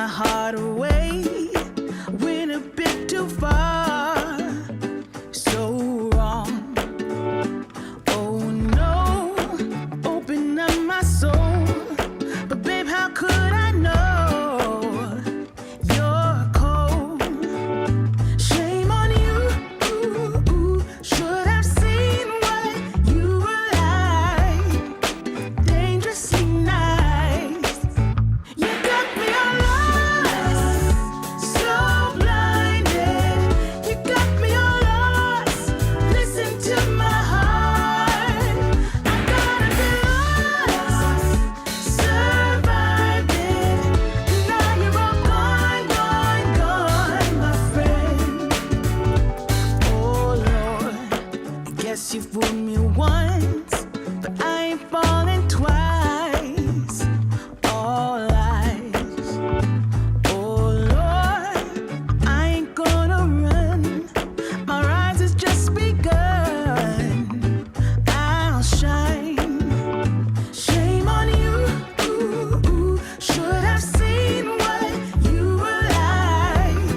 my heart away, went a bit too far, so wrong. Oh no, open up my soul, but babe, how could I know you're cold? Shame on you, should have seen what you were like, dangerously nice. You got me all lost, so blinded. You got me all lost, listen to my heart. I gotta be lost, survived it. Now you're all gone, gone, gone, my friend. Oh Lord, I guess you fooled me once, but I ain't falling twice. All lies. Oh Lord, I ain't gonna run. My rise has just begun. I'll shine. Shame on you. Should have seen what you were like.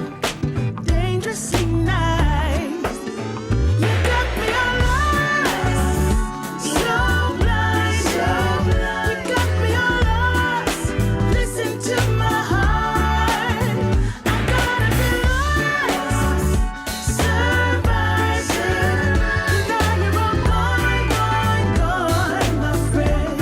Dangerously nice. You got me all lost, so blind. You got me all lost, listen to my heart. I gotta be lost, survived it. Now you're all gone, gone, gone, my friend.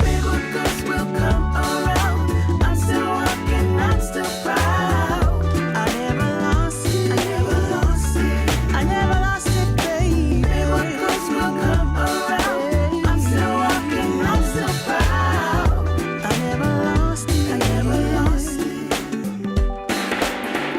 Babe, what goes will come around. I'm still walking, I'm still proud. I never lost it, I never lost it, I never lost it, baby. Babe, what goes will come around. I'm still walking, I'm still proud. I never lost it, I never lost it.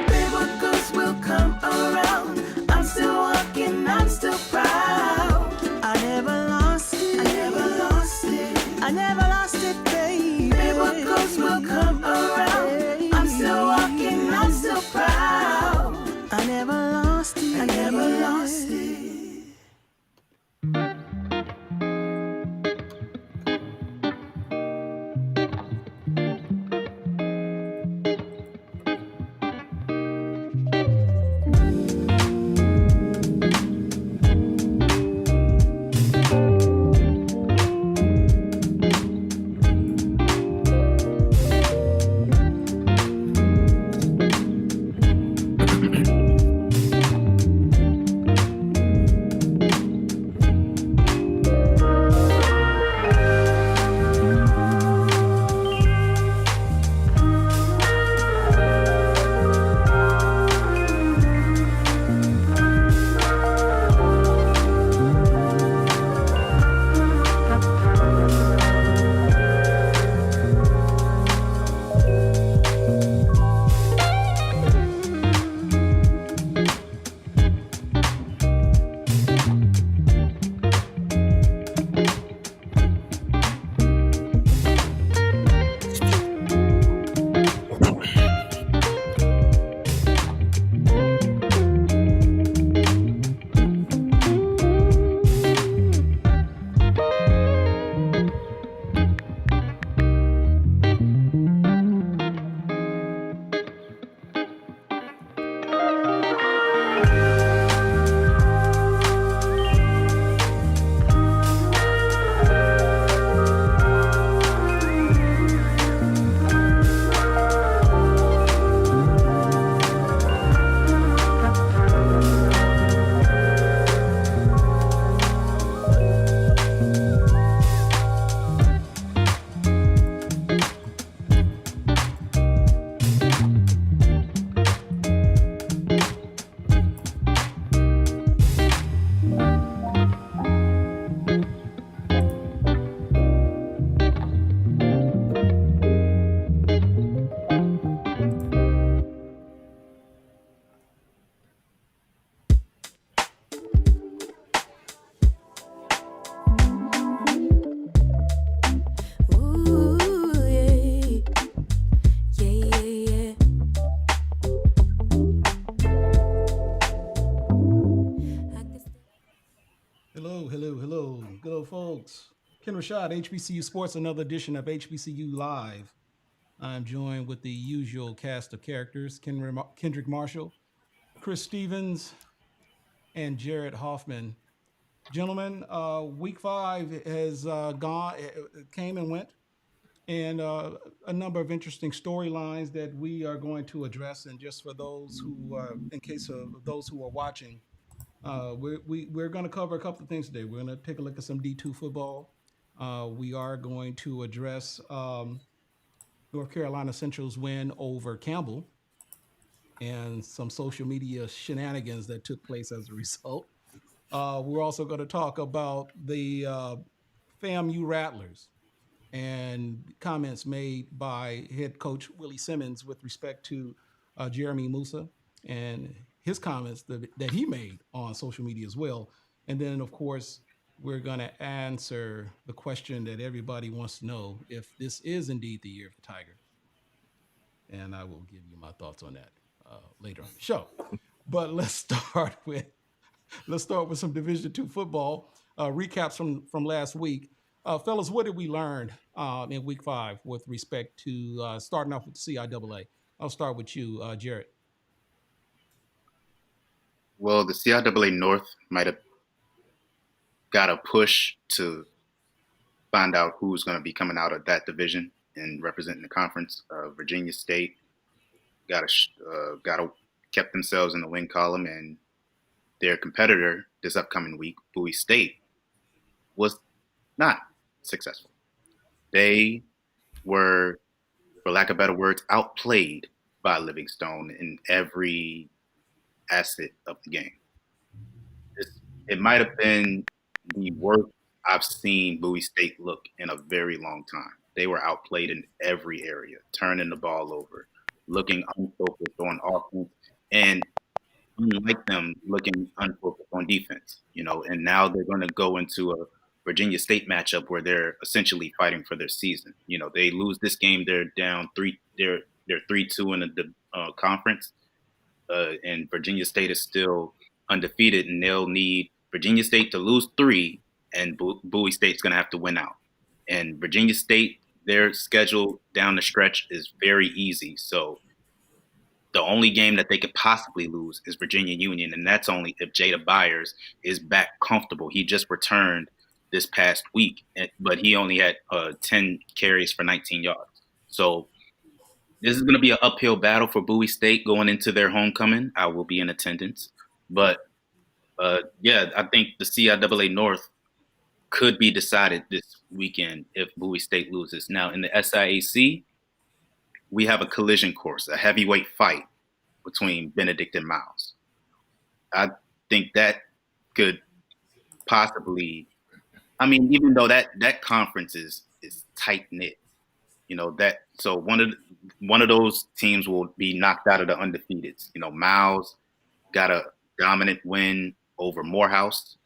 Babe, what goes will come around. I'm still walking, I'm still proud. I never lost it, I never lost it, I never lost it, baby. Babe, what goes will come around. I'm still walking, I'm still proud. I never lost it, I never lost it. Hello, folks. Ken Rashad, HBCU Sports, another edition of HBCU Live. I'm joined with the usual cast of characters: Kendrick Marshall, Chris Stevens, and Jared Hoffman. Gentlemen, week 5 has gone, it came and went, and a number of interesting storylines that we are going to address. And just for those who, in case of those who are watching, we're going to cover a couple of things today. We're going to take a look at some D2 football. We are going to address North Carolina Central's win over Campbell and some social media shenanigans that took place as a result. We're also going to talk about the FAMU Rattlers and comments made by head coach Willie Simmons with respect to Jeremy Musa and his comments that he made on social media as well. And then, of course, we're going to answer the question that everybody wants to know: if this is indeed the year of the Tiger. And I will give you my thoughts on that later on the show. But let's start with some Division II football recaps from last week. Fellas, what did we learn in week 5 with respect to starting off with the CIAA? I'll start with you, Jared. Well, the CIAA North might have got a push to find out who's going to be coming out of that division and representing the conference. Virginia State got a kept themselves in the win column, and their competitor this upcoming week, Bowie State, was not successful. They were, for lack of better words, outplayed by Livingstone in every asset of the game. It might have been the worst I've seen Bowie State look in a very long time. They were outplayed in every area, turning the ball over, looking unfocused on offense, and unlike them, looking unfocused on defense. And now they're going to go into a Virginia State matchup where they're essentially fighting for their season. They lose this game, they're down three. They're 3-2 in the conference, and Virginia State is still undefeated, and they'll need Virginia State to lose 3, and Bowie State's going to have to win out. And Virginia State, their schedule down the stretch is very easy. So the only game that they could possibly lose is Virginia Union, and that's only if Jada Byers is back comfortable. He just returned this past week, but he only had 10 carries for 19 yards. So this is going to be an uphill battle for Bowie State going into their homecoming. I will be in attendance. But, yeah, I think the CIAA North could be decided this weekend if Bowie State loses. Now, in the SIAC, we have a collision course, a heavyweight fight between Benedict and Miles. I think that could possibly, even though that conference is tight knit, so one of those teams will be knocked out of the undefeateds. Miles got a dominant win over Morehouse.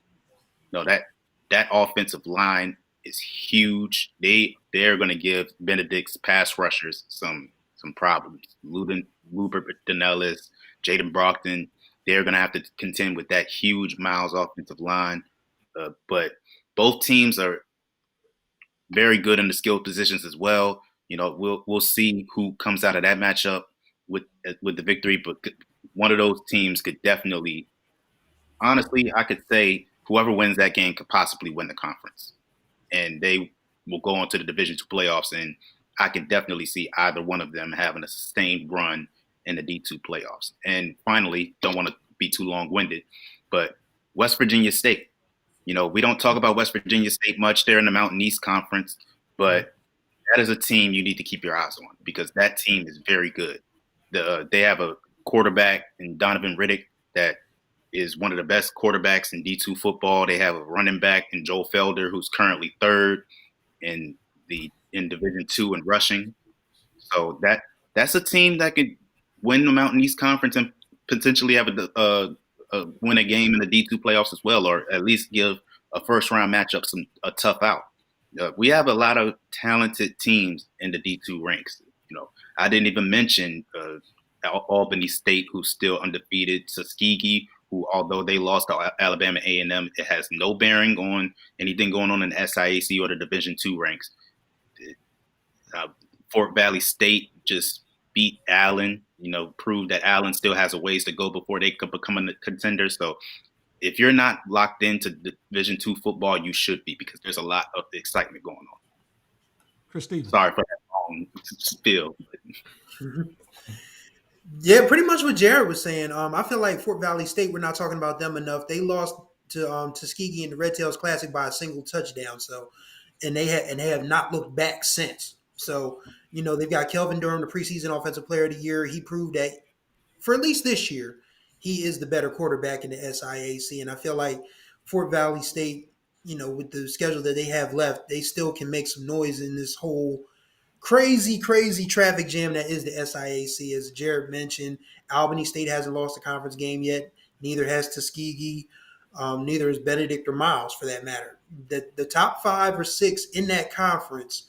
That offensive line is huge. They're going to give Benedict's pass rushers some problems. Luber Danellis, Jaden Brockton, they're going to have to contend with that huge Miles offensive line. But both teams are very good in the skilled positions as well. We'll see who comes out of that matchup with the victory. But one of those teams could definitely, honestly, I could say whoever wins that game could possibly win the conference, and they will go on to the Division II playoffs. And I can definitely see either one of them having a sustained run in the D2 playoffs. And finally, don't want to be too long-winded, but West Virginia State. We don't talk about West Virginia State much. They're in the Mountain East Conference, but that is a team you need to keep your eyes on because that team is very good. They have a quarterback in Donovan Riddick that is one of the best quarterbacks in D2 football. They have a running back in Joel Felder, who's currently 3rd in Division II in rushing. So that's a team that could win the Mountain East Conference and potentially have win a game in the D2 playoffs as well, or at least give a first-round matchup a tough out. We have a lot of talented teams in the D2 ranks. I didn't even mention Albany State, who's still undefeated, Tuskegee, who, although they lost to Alabama A&M, it has no bearing on anything going on in the SIAC or the Division II ranks. Fort Valley State just beat Allen. Proved that Allen still has a ways to go before they could become a contender. So if you're not locked into Division II football, you should be, because there's a lot of excitement going on. Chris Stevens. Sorry for that long spill. Yeah, pretty much what Jared was saying. I feel like Fort Valley State, we're not talking about them enough. They lost to Tuskegee in the Red Tails Classic by a single touchdown. So, and they have not looked back since. So, they've got Kelvin Durham, the preseason offensive player of the year. He proved that for at least this year, he is the better quarterback in the SIAC. And I feel like Fort Valley State, with the schedule that they have left, they still can make some noise in this whole crazy traffic jam that is the SIAC. As Jared mentioned, Albany State hasn't lost a conference game yet. Neither has Tuskegee. Neither is Benedict or Miles, for that matter. The top 5 or 6 in that conference,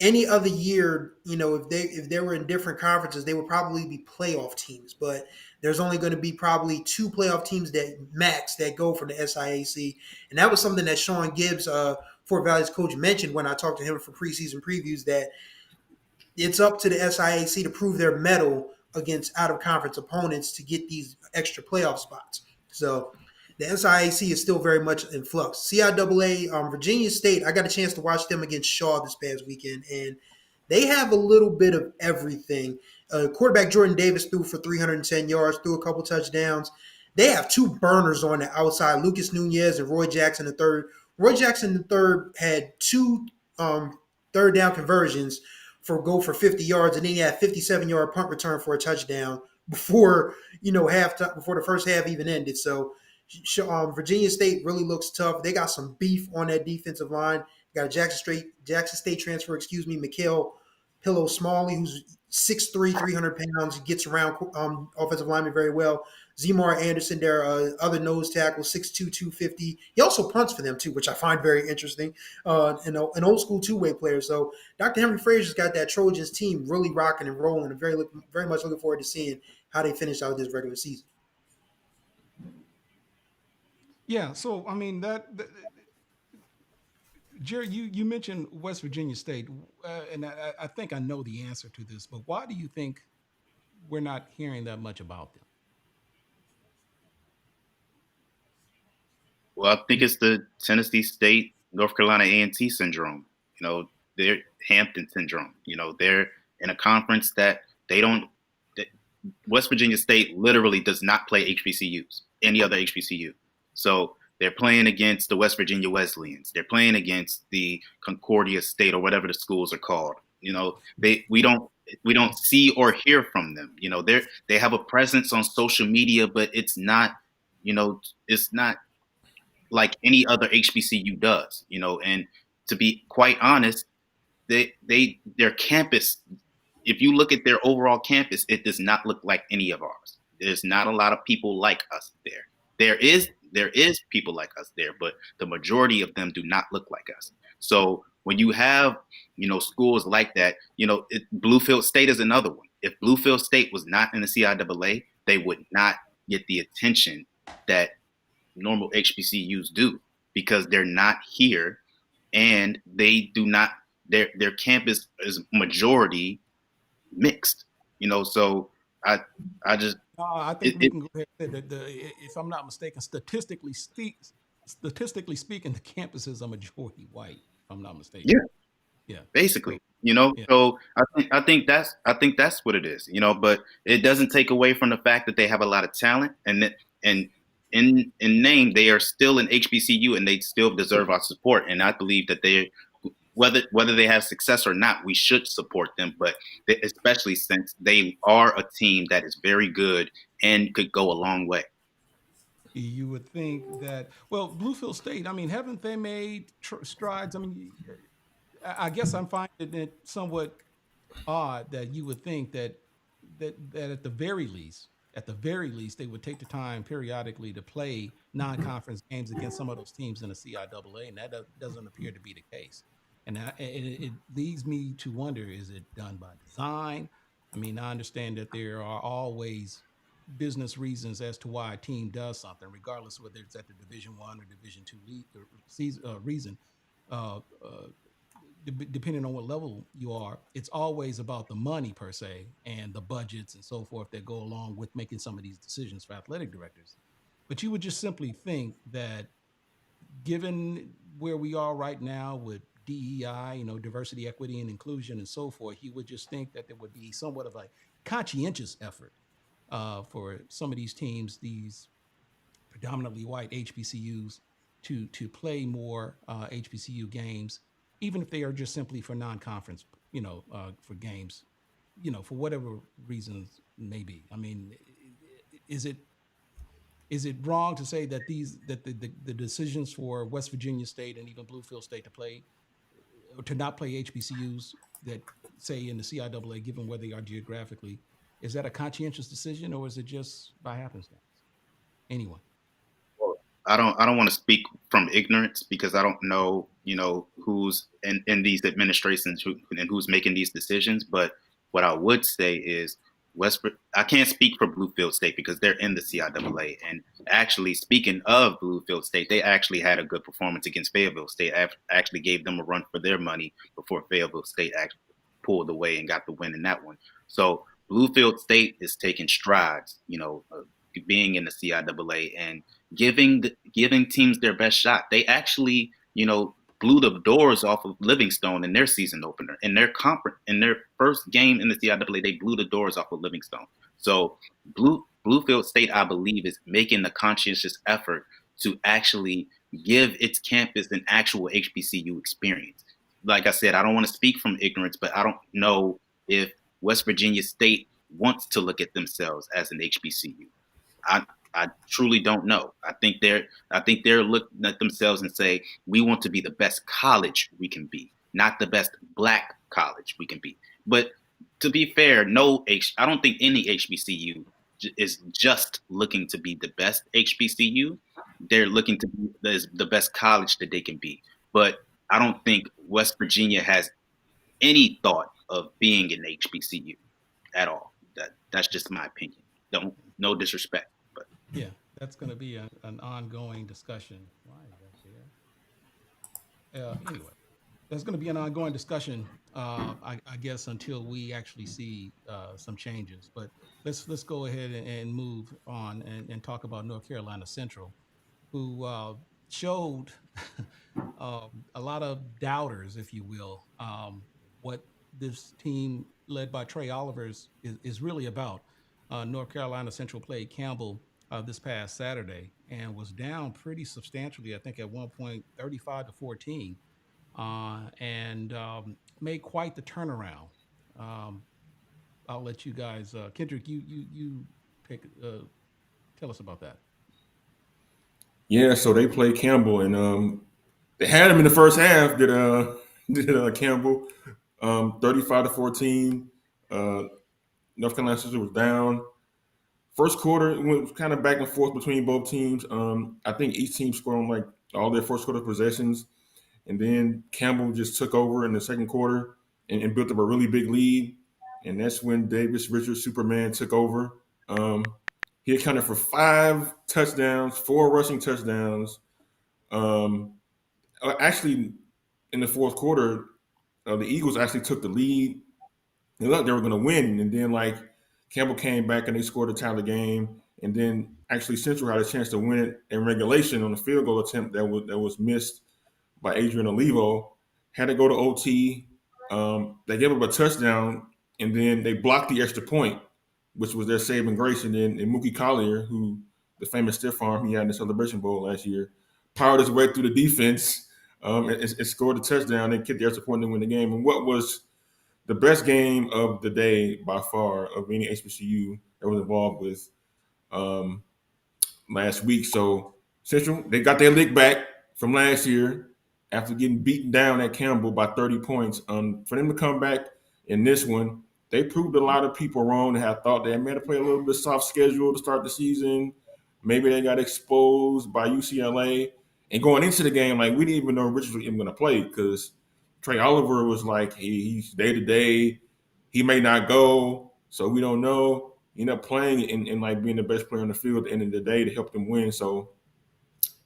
any other year, if they were in different conferences, they would probably be playoff teams. But there's only going to be probably 2 playoff teams that go for the SIAC, and that was something that Sean Gibbs, Fort Valley's coach, mentioned when I talked to him for preseason previews, that it's up to the SIAC to prove their mettle against out-of-conference opponents to get these extra playoff spots. So the SIAC is still very much in flux. CIAA, Virginia State, I got a chance to watch them against Shaw this past weekend, and they have a little bit of everything. Quarterback Jordan Davis threw for 310 yards, threw a couple touchdowns. They have 2 burners on the outside, Lucas Nunez and Roy Jackson III. Roy Jackson III had 2 third down conversions for 50 yards, and then he had 57-yard punt return for a touchdown before before the first half even ended. So Virginia State really looks tough. They got some beef on that defensive line. Got a Jackson State transfer, Mikhail Pillow Smalley, who's 6'3", 300 pounds, gets around offensive linemen very well. Zemar Anderson, their other nose tackle, 6'2", 250. He also punts for them too, which I find very interesting. An old school two-way player. So Dr. Henry Frazier's got that Trojans team really rocking and rolling. I'm very much looking forward to seeing how they finish out this regular season. Yeah. So I mean Jerry, you mentioned West Virginia State, and I think I know the answer to this, but why do you think we're not hearing that much about them? Well, I think it's the Tennessee State, North Carolina A&T syndrome. They're Hampton syndrome. They're in a conference that they don't. That West Virginia State literally does not play HBCUs, any other HBCU. So they're playing against the West Virginia Wesleyans. They're playing against the Concordia State or whatever the schools are called. We don't see or hear from them. They have a presence on social media, but it's not like any other HBCU does. And to be quite honest, their campus, if you look at their overall campus, it does not look like any of ours. There's not a lot of people like us there. There is people like us there, but the majority of them do not look like us. So when you have, schools like that, Bluefield State is another one. If Bluefield State was not in the CIAA, they would not get the attention that normal HBCUs do, because they're not here, and they do not. Their campus is majority mixed. So I just. I think we can go ahead and say that if I'm not mistaken, statistically speaking, the campuses are majority white. If I'm not mistaken. Yeah. Basically, Yeah. So I think that's what it is. But it doesn't take away from the fact that they have a lot of talent, and in name they are still an HBCU, and they still deserve our support. And I believe that whether they have success or not, we should support them, but especially since they are a team that is very good and could go a long way. You would think that, well, Bluefield State, I mean, haven't they made strides? I mean, I guess I'm finding it somewhat odd that you would think that at the very least, they would take the time periodically to play non-conference games against some of those teams in the CIAA, and that doesn't appear to be the case. And it leads me to wonder: is it done by design? I mean, I understand that there are always business reasons as to why a team does something, regardless of whether it's at the Division I or Division II reason. Uh, depending on what level you are, it's always about the money per se and the budgets and so forth that go along with making some of these decisions for athletic directors. But you would just simply think that given where we are right now with DEI, diversity, equity, and inclusion, and so forth, you would just think that there would be somewhat of a conscientious effort for some of these teams, these predominantly white HBCUs, to play more HBCU games, even if they are just simply for non-conference, for games, for whatever reasons may be. I mean, is it wrong to say that the decisions for West Virginia State and even Bluefield State to play or to not play HBCUs that say in the CIAA, given where they are geographically, is that a conscientious decision or is it just by happenstance? Anyone? I don't want to speak from ignorance because I don't know, who's in these administrations and who's making these decisions. But what I would say is I can't speak for Bluefield State because they're in the CIAA. And actually, speaking of Bluefield State, they actually had a good performance against Fayetteville State. Actually gave them a run for their money before Fayetteville State actually pulled away and got the win in that one. So Bluefield State is taking strides, being in the CIAA and giving teams their best shot. They actually, blew the doors off of Livingstone in their season opener. In their first game in the CIAA, they blew the doors off of Livingstone. So Bluefield State, I believe, is making the conscientious effort to actually give its campus an actual HBCU experience. Like I said, I don't want to speak from ignorance, but I don't know if West Virginia State wants to look at themselves as an HBCU. I truly don't know. I think they're looking at themselves and say, we want to be the best college we can be, not the best Black college we can be. But to be fair, I don't think any HBCU is just looking to be the best HBCU. They're looking to be the best college that they can be. But I don't think West Virginia has any thought of being an HBCU at all. That's just my opinion. No disrespect. Yeah, that's going to be an ongoing discussion. Why is that there? Anyway, that's going to be an ongoing discussion, I guess, until we actually see some changes. But let's go ahead and move on and talk about North Carolina Central, who showed a lot of doubters, if you will, what this team led by Trey Oliver is really about. North Carolina Central played Campbell this past Saturday and was down pretty substantially. I think at one point 35-14, and made quite the turnaround. I'll let you guys, Kendrick, you pick. Tell us about that. Yeah, so they played Campbell, and they had him in the first half. Did Campbell 35-14? North Carolina Central was down. First quarter, it went kind of back and forth between both teams. I think each team scored on like all their first quarter possessions, and then Campbell just took over in the second quarter and built up a really big lead. And that's when Davis Richards Superman took over. He accounted for 5 touchdowns, 4 rushing touchdowns. Actually, in the fourth quarter, the Eagles actually took the lead. They looked they were going to win, and then like Campbell came back and they scored a tie of the game. And then actually Central had a chance to win it in regulation on a field goal attempt that was missed by Adrian Olivo. Had to go to OT. They gave up a touchdown, and then they blocked the extra point, which was their saving grace. And then Mookie Collier, who the famous stiff arm he had in the Celebration Bowl last year, powered his way through the defense and scored a touchdown and kicked the extra point to win the game. And what was the best game of the day by far of any HBCU that was involved with last week. So Central, they got their lick back from last year after getting beaten down at Campbell by 30 points. For them to come back in this one, they proved a lot of people wrong that had thought they had to play a little bit soft schedule to start the season. Maybe they got exposed by UCLA. And going into the game, like we didn't even know Richards was even going to play because Trey Oliver was like, he's day-to-day. He may not go, so we don't know. He ended up playing and like being the best player on the field at the end of the day to help them win. So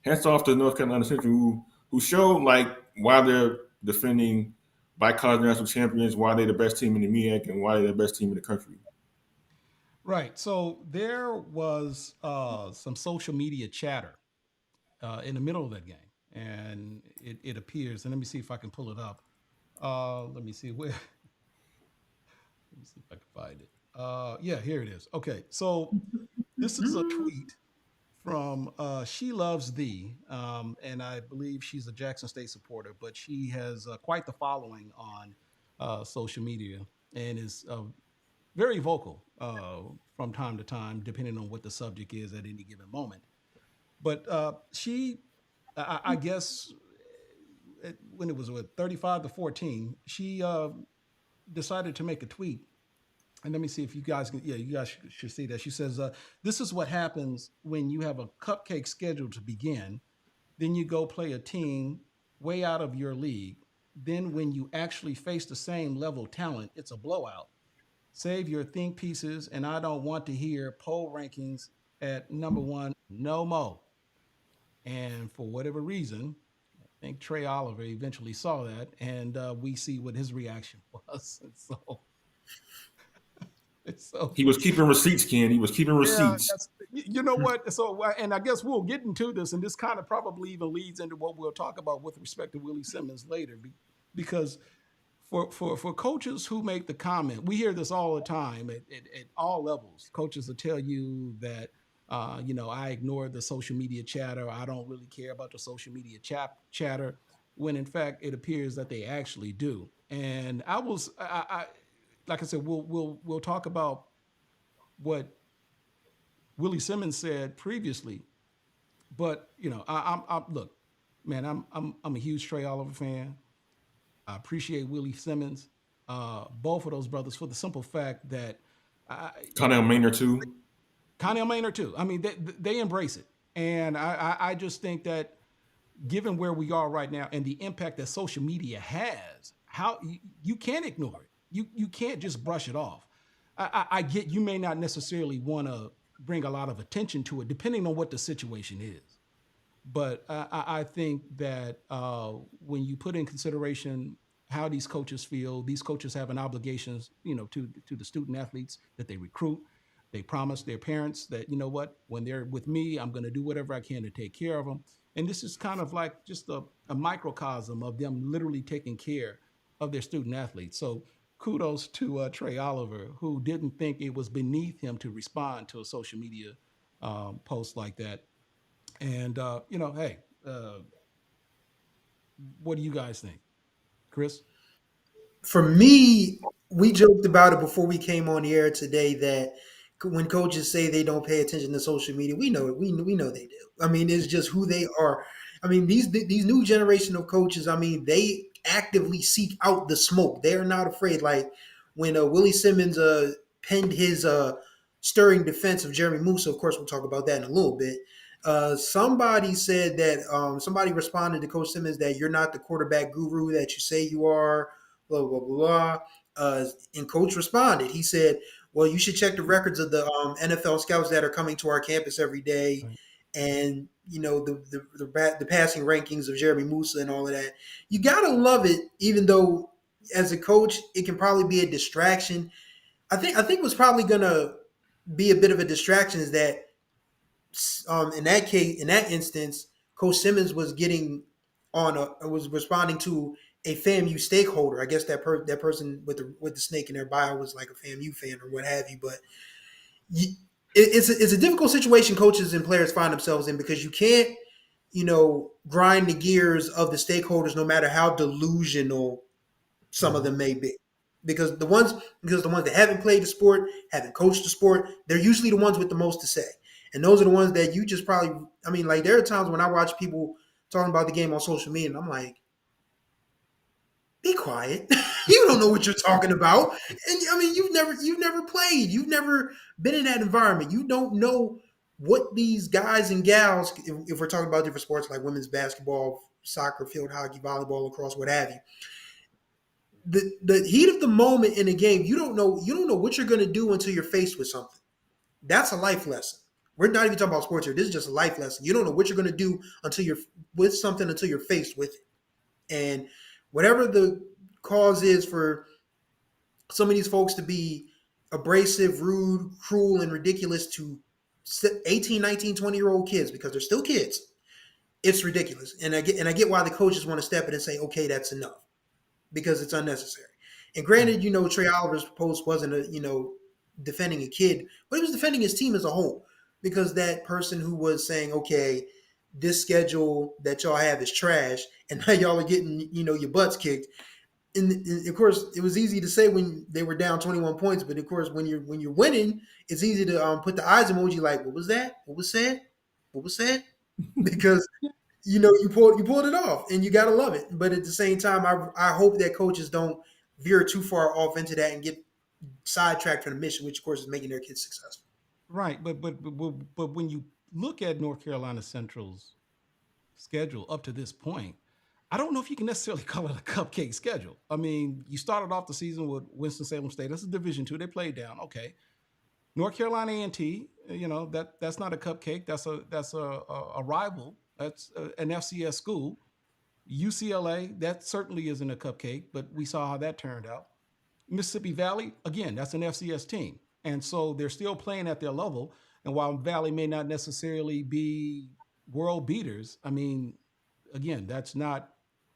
hats off to North Carolina Central who showed like why they're defending by college national champions, why they're the best team in the MEAC and why they're the best team in the country. Right. So there was some social media chatter in the middle of that game, and it appears. And let me see if I can pull it up. Let me see where. Let me see if I can find it. Yeah, here it is. Okay, so this is a tweet from She Loves Thee, and I believe she's a Jackson State supporter, but she has quite the following on social media and is very vocal from time to time, depending on what the subject is at any given moment. But I guess, when it was 35-14, she decided to make a tweet. And let me see if you guys can. Yeah, you guys should see that. She says, "This is what happens when you have a cupcake scheduled to begin. Then you go play a team way out of your league. Then when you actually face the same level talent, it's a blowout. Save your think pieces, and I don't want to hear poll rankings at number one no more." And for whatever reason, I think Trey Oliver eventually saw that, and we see what his reaction was. And so He was keeping receipts, Ken. He was keeping yeah, receipts. you know what? So, and I guess we'll get into this, and this kind of probably even leads into what we'll talk about with respect to Willie Simmons later, because for coaches who make the comment, we hear this all the time at all levels. Coaches will tell you that, I ignore the social media chatter. I don't really care about the social media chatter, when in fact it appears that they actually do. And I like I said, we'll talk about what Willie Simmons said previously, but I'm look, man, I'm a huge Trey Oliver fan. I appreciate Willie Simmons, both of those brothers, for the simple fact that Connell Maynard too. Connell Maynard too. I mean, they embrace it, and I just think that given where we are right now and the impact that social media has, how you can't ignore it. You can't just brush it off. I get you may not necessarily want to bring a lot of attention to it, depending on what the situation is. But I think that when you put in consideration how these coaches feel, these coaches have an obligation, to the student athletes that they recruit. They promise their parents that, when they're with me, I'm going to do whatever I can to take care of them. And this is kind of like just a microcosm of them literally taking care of their student athletes. So kudos to Trey Oliver, who didn't think it was beneath him to respond to a social media post like that. And, hey, what do you guys think? Chris? For me, we joked about it before we came on the air today that when coaches say they don't pay attention to social media, we know it. We know they do. I mean, it's just who they are. I mean, these new generation of coaches, I mean, they actively seek out the smoke. They are not afraid. Like when Willie Simmons penned his stirring defense of Jeremy Musa, of course, we'll talk about that in a little bit. Somebody said that somebody responded to Coach Simmons that you're not the quarterback guru that you say you are, blah, blah, blah. And Coach responded. He said, well, you should check the records of the NFL scouts that are coming to our campus every day. Right. And, the passing rankings of Jeremy Musa and all of that. You got to love it, even though as a coach, it can probably be a distraction. I think what's probably going to be a bit of a distraction is that in that instance, Coach Simmons was was responding to a FAMU stakeholder. I guess that person with the snake in their bio was like a FAMU fan or what have you. But it's a difficult situation coaches and players find themselves in, because you can't, grind the gears of the stakeholders, no matter how delusional some of them may be. Because the ones that haven't played the sport, haven't coached the sport, they're usually the ones with the most to say. And those are the ones that you just probably, like there are times when I watch people talking about the game on social media and I'm like, be quiet. You don't know what you're talking about. And you've never played. You've never been in that environment. You don't know what these guys and gals, if we're talking about different sports like women's basketball, soccer, field hockey, volleyball, lacrosse, what have you. The heat of the moment in a game, you don't know what you're going to do until you're faced with something. That's a life lesson. We're not even talking about sports here. This is just a life lesson. You don't know what you're going to do until you're with something, until you're faced with it. And whatever the cause is for some of these folks to be abrasive, rude, cruel, and ridiculous to 18, 19, 20-year-old kids, because they're still kids, it's ridiculous. And I get why the coaches want to step in and say, okay, that's enough, because it's unnecessary. And granted, Trey Oliver's post wasn't defending a kid, but he was defending his team as a whole, because that person who was saying, okay, this schedule that y'all have is trash, and now y'all are getting, your butts kicked. And of course, it was easy to say when they were down 21 points, but of course, when you're winning, it's easy to put the eyes emoji like, what was that? What was said? What was said? Because you pulled it off, and you gotta love it. But at the same time, I hope that coaches don't veer too far off into that and get sidetracked from the mission, which of course is making their kids successful. Right, but when you look at North Carolina Central's schedule up to this point, I don't know if you can necessarily call it a cupcake schedule. I mean, you started off the season with Winston-Salem State. That's a Division II. They played down. Okay. North Carolina A&T, that's not a cupcake. That's a rival. That's an FCS school. UCLA, that certainly isn't a cupcake, but we saw how that turned out. Mississippi Valley, again, that's an FCS team. And so they're still playing at their level. And while Valley may not necessarily be world beaters, I mean, again, that's not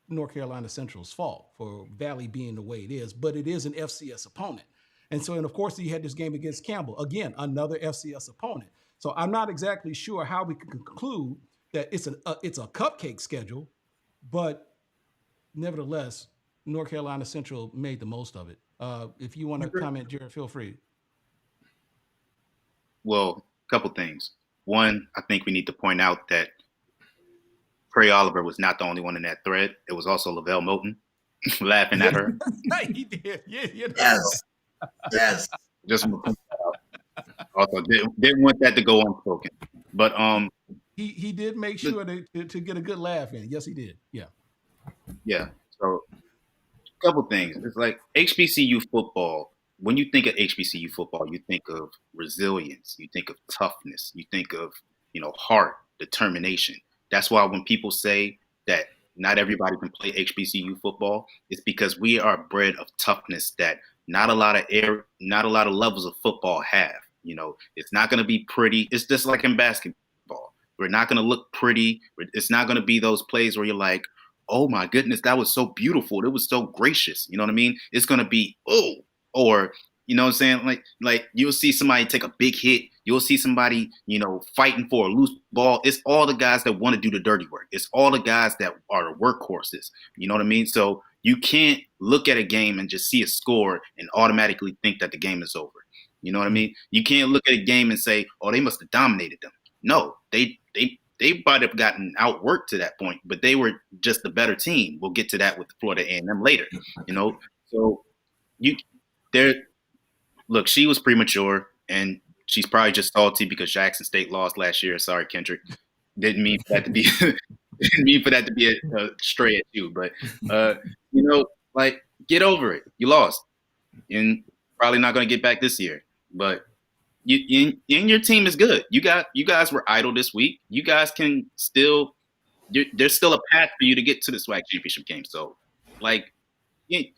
North Carolina Central's fault for Valley being the way it is, but it is an FCS opponent. And so, and of course, you had this game against Campbell, again, another FCS opponent. So I'm not exactly sure how we can conclude that it's a cupcake schedule, but nevertheless, North Carolina Central made the most of it. If you want to comment, Jared, feel free. Well, a couple things. One, I think we need to point out that Trey Oliver was not the only one in that thread. It was also Lavelle Moulton laughing at her. Right, he did. Yeah. Yes. Just also didn't want that to go unspoken. But he did make sure to get a good laugh in. Yes, he did. Yeah. Yeah. So a couple things. It's like HBCU football. When you think of HBCU football, you think of resilience, you think of toughness, you think of, heart, determination. That's why when people say that not everybody can play HBCU football, it's because we are bred of toughness that not a lot of levels of football have. It's not going to be pretty. It's just like in basketball. We're not going to look pretty. It's not going to be those plays where you're like, oh my goodness, that was so beautiful. It was so gracious. You know what I mean? It's going to be, or, you know what I'm saying? Like you'll see somebody take a big hit. You'll see somebody, fighting for a loose ball. It's all the guys that want to do the dirty work. It's all the guys that are the workhorses. You know what I mean? So you can't look at a game and just see a score and automatically think that the game is over. You know what I mean? You can't look at a game and say, oh, they must have dominated them. No, they might have gotten outworked to that point, but they were just the better team. We'll get to that with Florida A&M later. So look, she was premature, and she's probably just salty because Jackson State lost last year. Sorry, Kendrick. Didn't mean for that to be a stray at you, but get over it. You lost, and probably not going to get back this year. But your team is good. You guys were idle this week. You guys can still. There's still a path for you to get to the SWAC championship game. So, I get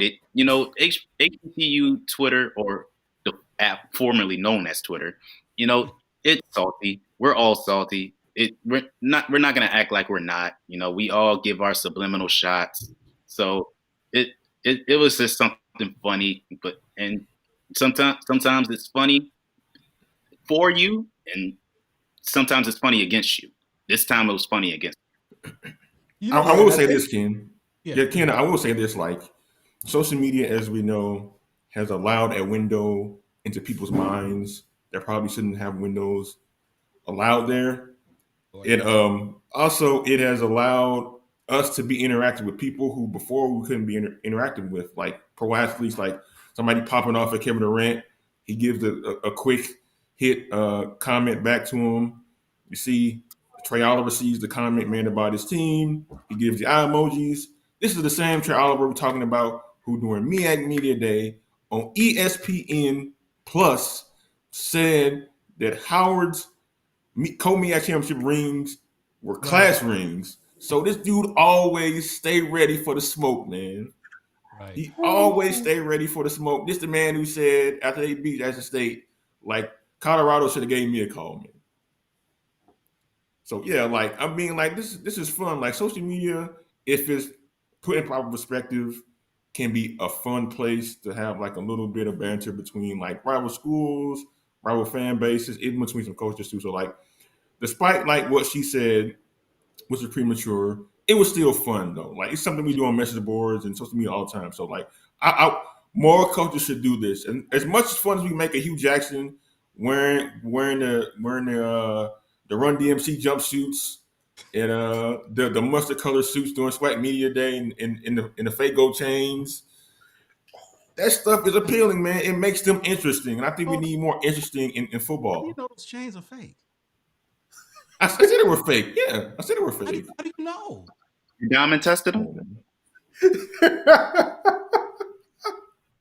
it. HBCU Twitter, or the app formerly known as Twitter, it's salty. We're all salty. We're not gonna act like we're not. We all give our subliminal shots. So it was just something funny, and sometimes it's funny for you, and sometimes it's funny against you. This time it was funny against you. I will say this, Ken. Yeah, Ken, I will say this, social media, as we know, has allowed a window into people's minds that probably shouldn't have windows allowed there. It it has allowed us to be interactive with people who before we couldn't be interactive with, like pro athletes, like somebody popping off at Kevin Durant. He gives a quick hit comment back to him. You see Trey Oliver sees the comment made about his team. He gives the eye emojis. This is the same Trey Oliver we're talking about who during MEAC Media Day on ESPN Plus said that Howard's co-MEAC championship rings were class rings. So this dude always stay ready for the smoke, man. Right. He always stay ready for the smoke. This the man who said after they beat Jackson State, like Colorado should have gave me a call, man. So yeah, like I mean, like this is fun. Like social media, if it's put in proper perspective, can be a fun place to have like a little bit of banter between like rival schools, rival fan bases, even between some coaches too. So like, despite like what she said, which was premature, it was still fun though. Like it's something we do on message boards and social media all the time. So like, I more coaches should do this. And as much fun as we make a Hugh Jackson wearing the Run DMC jumpsuits and the mustard color suits during SWAC Media Day and in the fake gold chains. That stuff is appealing, man. It makes them interesting, and I think we need more interesting in How do you football. know those chains are fake? I said they were fake. Yeah, I said they were How fake. do you know? You diamond tested them? You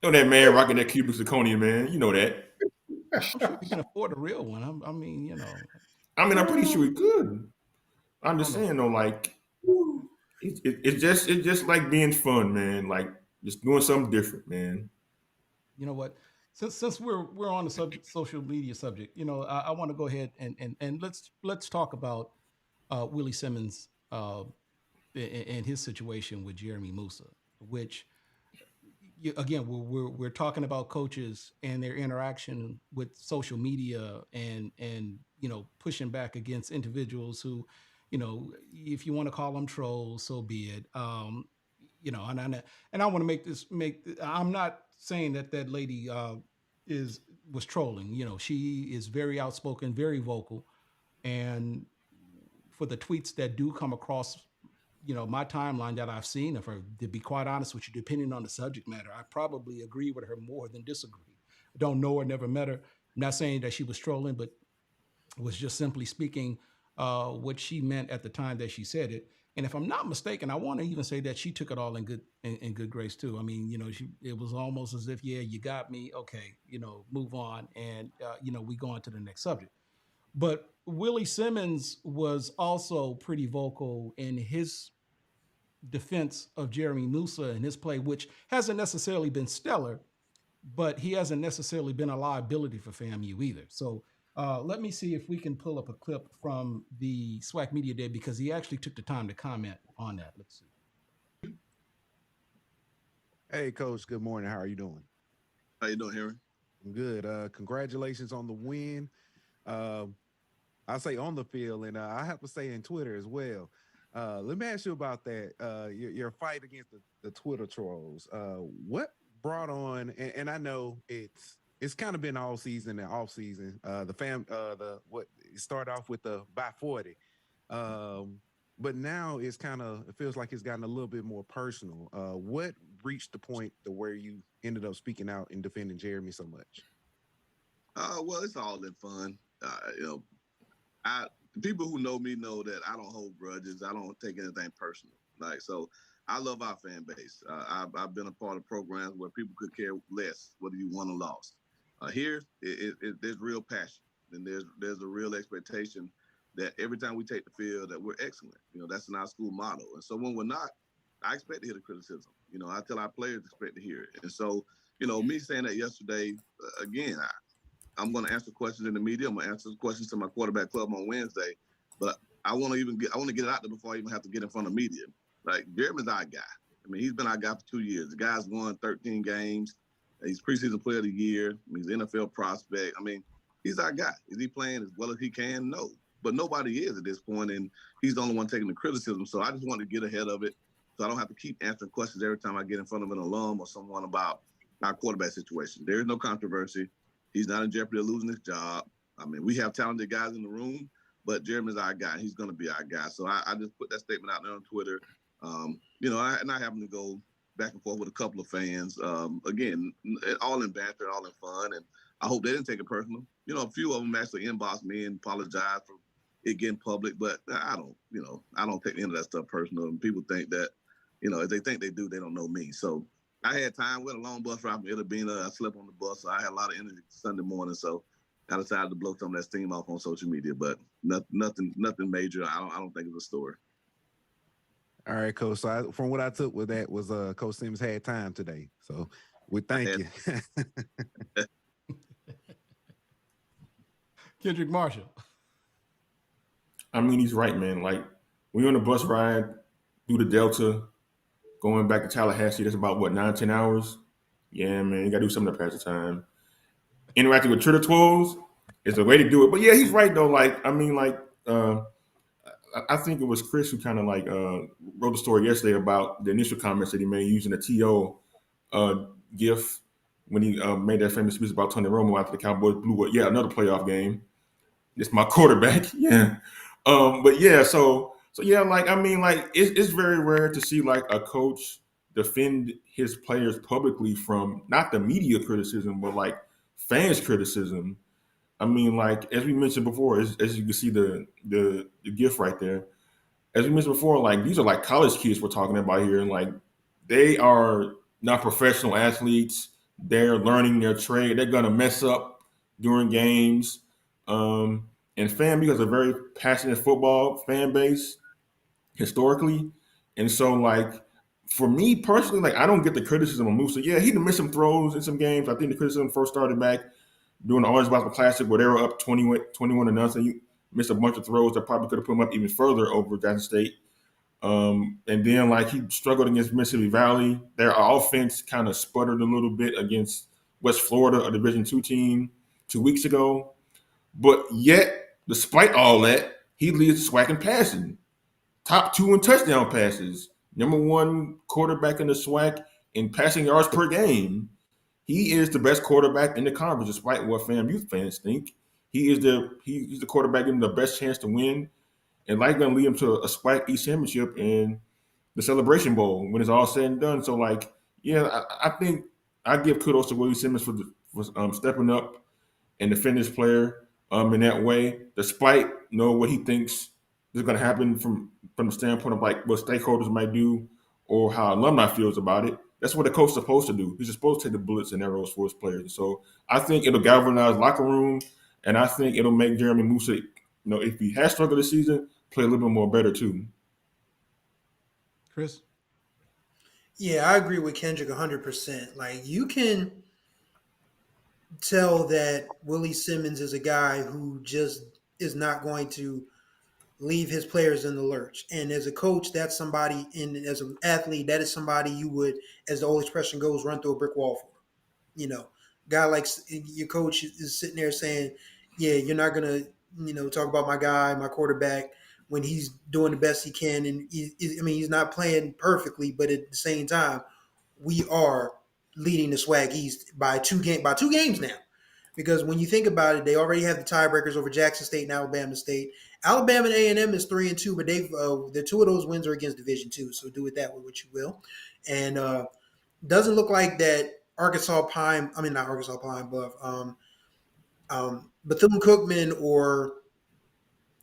know that man rocking that cubic zirconia, man. You know that. I'm sure you can afford a real one. I mean, you know. I mean, I'm pretty sure he could. I'm just I don't know. saying though, like it's just like being fun, man. Like just doing something different, man. You know what? Since we're on the social media subject, you know, I want to go ahead and let's talk about Willie Simmons and his situation with Jeremy Musa, which again we're talking about coaches and their interaction with social media and you know pushing back against individuals who, you know, if you want to call them trolls, so be it. You know, and I want to I'm not saying that lady was trolling. You know, she is very outspoken, very vocal, and for the tweets that do come across, you know, my timeline that I've seen of her, to be quite honest with you, depending on the subject matter, I probably agree with her more than disagree. I don't know her, never met her. I'm not saying that she was trolling, but was just simply speaking what she meant at the time that she said it. And if I'm not mistaken, I want to even say that she took it all in good grace too. I mean, you know, it was almost as if, yeah, you got me, okay, you know, move on, and you know, we go on to the next subject. But Willie Simmons was also pretty vocal in his defense of Jeremy Musa and his play, which hasn't necessarily been stellar, but he hasn't necessarily been a liability for FAMU either. So let me see if we can pull up a clip from the SWAC Media Day because he actually took the time to comment on that. Let's see. Hey, Coach. Good morning. How are you doing? How you doing, Henry? I'm good. Congratulations on the win. I say on the field, and I have to say in Twitter as well. Let me ask you about that. Your fight against the Twitter trolls. What brought on? And I know it's kind of been all season and off season. It started off with the by 40, but now it feels like it's gotten a little bit more personal. What reached the point to where you ended up speaking out and defending Jeremy so much? Well, it's all in fun. You know, people who know me know that I don't hold grudges. I don't take anything personal. Like, so I love our fan base. I've been a part of programs where people could care less whether you won or lost. Here, there's real passion, and there's a real expectation that every time we take the field that we're excellent. You know, that's in our school motto. And so when we're not, I expect to hear the criticism. You know, I tell our players expect to hear it. And so, you know, me saying that yesterday, again, I'm going to answer questions in the media. I'm going to answer questions to my quarterback club on Wednesday. But I want to get it out there before I even have to get in front of media. Like, Jeremy's our guy. I mean, he's been our guy for 2 years. The guy's won 13 games. He's preseason player of the year. I mean, he's an NFL prospect. I mean, he's our guy. Is he playing as well as he can? No. But nobody is at this point, and he's the only one taking the criticism. So I just want to get ahead of it so I don't have to keep answering questions every time I get in front of an alum or someone about our quarterback situation. There is no controversy. He's not in jeopardy of losing his job. I mean, we have talented guys in the room, but Jeremy's our guy. He's going to be our guy. So I just put that statement out there on Twitter. You know, I happen to go back and forth with a couple of fans. Again, all in banter, all in fun, and I hope they didn't take it personal. You know, a few of them actually inboxed me and apologized for it getting public, but I don't take any of that stuff personal. And people think that, you know, if they think they do, they don't know me. So I had time with a long bus ride from Itabena. I slept on the bus, so I had a lot of energy Sunday morning. So I decided to blow some of that steam off on social media, but nothing major. I don't think it's a story. All right, Coach. So from what I took with that was Coach Simmons had time today. So we thank had- you. Kendrick Marshall. I mean, he's right, man. Like we on the bus ride through the Delta, going back to Tallahassee. That's about what 9-10 hours. Yeah, man, you gotta do something to pass the time. Interacting with Twitter trolls is the way to do it. But yeah, he's right though. Like I mean, like I think it was Chris who kind of like wrote the story yesterday about the initial comments that he made using the To gif when he made that famous speech about Tony Romo after the Cowboys blew it. Yeah, another playoff game. It's my quarterback. Yeah. But yeah, so yeah, like I mean, like it's very rare to see like a coach defend his players publicly from not the media criticism, but like fans criticism. I mean, like as we mentioned before, as you can see the gift right there. As we mentioned before, like these are like college kids we're talking about here, and like they are not professional athletes. They're learning their trade. They're gonna mess up during games. And FAMU has a very passionate football fan base historically, and so like for me personally, like I don't get the criticism of Musa. Yeah, he missed some throws in some games. I think the criticism first started back during the Orange Blossom Classic where they were up 21 to nothing. You missed a bunch of throws that probably could have put him up even further over Jackson State. And then like he struggled against Mississippi Valley. Their offense kind of sputtered a little bit against West Florida, a Division II team, 2 weeks ago. But yet, despite all that, he leads the SWAC in passing. Top 2 in touchdown passes. Number 1 quarterback in the SWAC in passing yards per game. He is the best quarterback in the conference, despite what FAMU fans think. He's the quarterback getting the best chance to win, and likely going to lead him to a SWAC East Championship in the Celebration Bowl when it's all said and done. So, like, yeah, I think I give kudos to Willie Simmons for stepping up and defend his player in that way, despite what he thinks is going to happen from the standpoint of like what stakeholders might do or how alumni feels about it. That's what a coach is supposed to do. He's supposed to take the bullets and arrows for his players. So I think it'll galvanize locker room, and I think it'll make Jeremy Musa, if he has struggled this season, play a little bit more better too. Chris? Yeah, I agree with Kendrick 100%. Like, you can tell that Willie Simmons is a guy who just is not going to leave his players in the lurch. And as a coach, that's somebody, and as an athlete, that is somebody you would, as the old expression goes, run through a brick wall for. Guy like your coach is sitting there saying, yeah, you're not going to, talk about my guy, my quarterback, when he's doing the best he can. And he's not playing perfectly, but at the same time, we are leading the SWAC East by two games now. Because when you think about it, they already have the tiebreakers over Jackson State and Alabama State. Alabama and A&M is 3-2, but the 2 of those wins are against Division II. So do it that way, what you will. And doesn't look like that not Arkansas Pine, but Bethune-Cookman or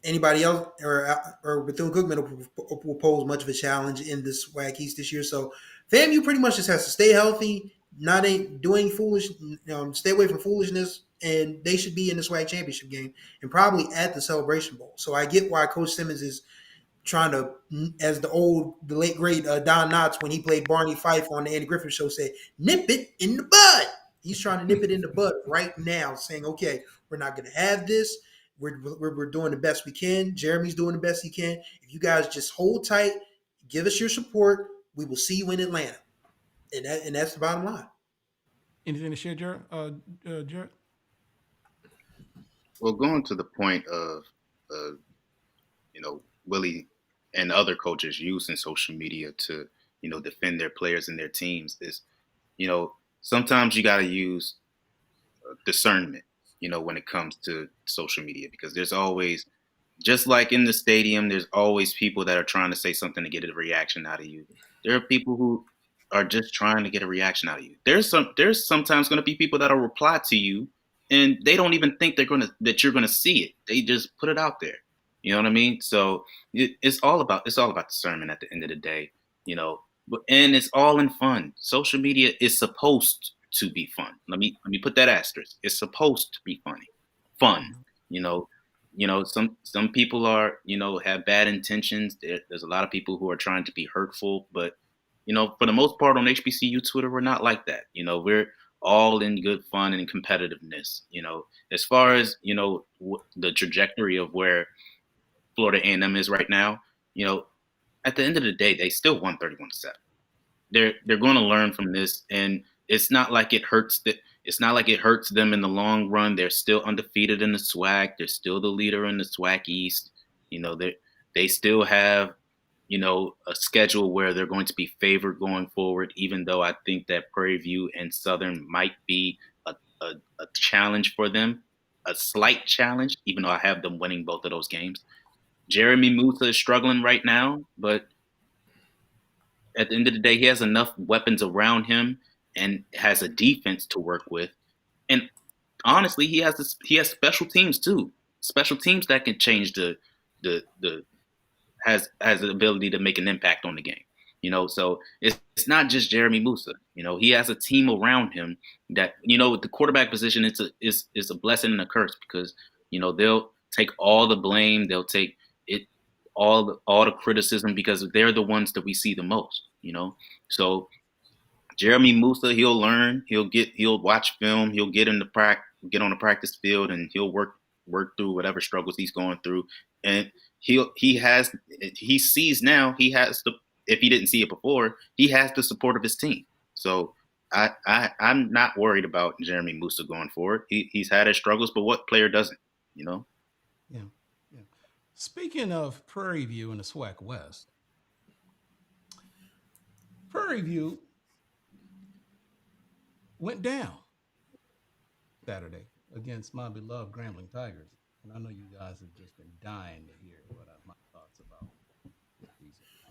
anybody else, or Bethune-Cookman will pose much of a challenge in this SWAC East this year. So FAMU pretty much just has to stay healthy, not doing foolish, stay away from foolishness, and they should be in the SWAC championship game and probably at the Celebration Bowl. So I get why Coach Simmons is trying to, as the late great Don Knotts, when he played Barney Fife on the Andy Griffith Show, said, nip it in the bud. He's trying to nip it in the bud right now, saying, okay, we're not going to have this. We're doing the best we can. Jeremy's doing the best he can. If you guys just hold tight, give us your support, we will see you in Atlanta. And that's the bottom line. Anything to share, Jared? Well, going to the point of, Willie and other coaches using social media to, defend their players and their teams is, sometimes you got to use discernment, when it comes to social media, because there's always, just like in the stadium, there's always people that are trying to say something to get a reaction out of you. There are people who are just trying to get a reaction out of you. There's sometimes going to be people that'll reply to you and they don't even think that you're going to see it. They just put it out there. You know what I mean? So it's all about discernment at the end of the day, and it's all in fun. Social media is supposed to be fun. Let me put that asterisk. It's supposed to be fun, some people are, have bad intentions. There's a lot of people who are trying to be hurtful, but for the most part on HBCU Twitter, we're not like that. We're all in good fun and competitiveness. As far as the trajectory of where Florida A&M is right now, at the end of the day, they still won 31-7. They're going to learn from this, and it's not like it hurts it's not like it hurts them in the long run. They're still undefeated in the SWAC. They're still the leader in the SWAC East. They still have a schedule where they're going to be favored going forward, even though I think that Prairie View and Southern might be a challenge for them, a slight challenge, even though I have them winning both of those games. Jeremy Musa is struggling right now, but at the end of the day, he has enough weapons around him and has a defense to work with. And honestly, he has special teams too. Special teams that can change the has the ability to make an impact on the game. So it's not just Jeremy Musa. He has a team around him that, with the quarterback position, it's a blessing and a curse because, they'll take all the blame, they'll take it all the criticism because they're the ones that we see the most, So Jeremy Musa, he'll learn, he'll watch film, he'll get on the practice field, and he'll work through whatever struggles he's going through. And he sees now, if he didn't see it before, he has the support of his team. So I'm not worried about Jeremy Musa going forward. He's had his struggles, but what player doesn't, Yeah. Speaking of Prairie View and the SWAC West, Prairie View went down Saturday against my beloved Grambling Tigers. And I know you guys have just been dying to hear what my thoughts about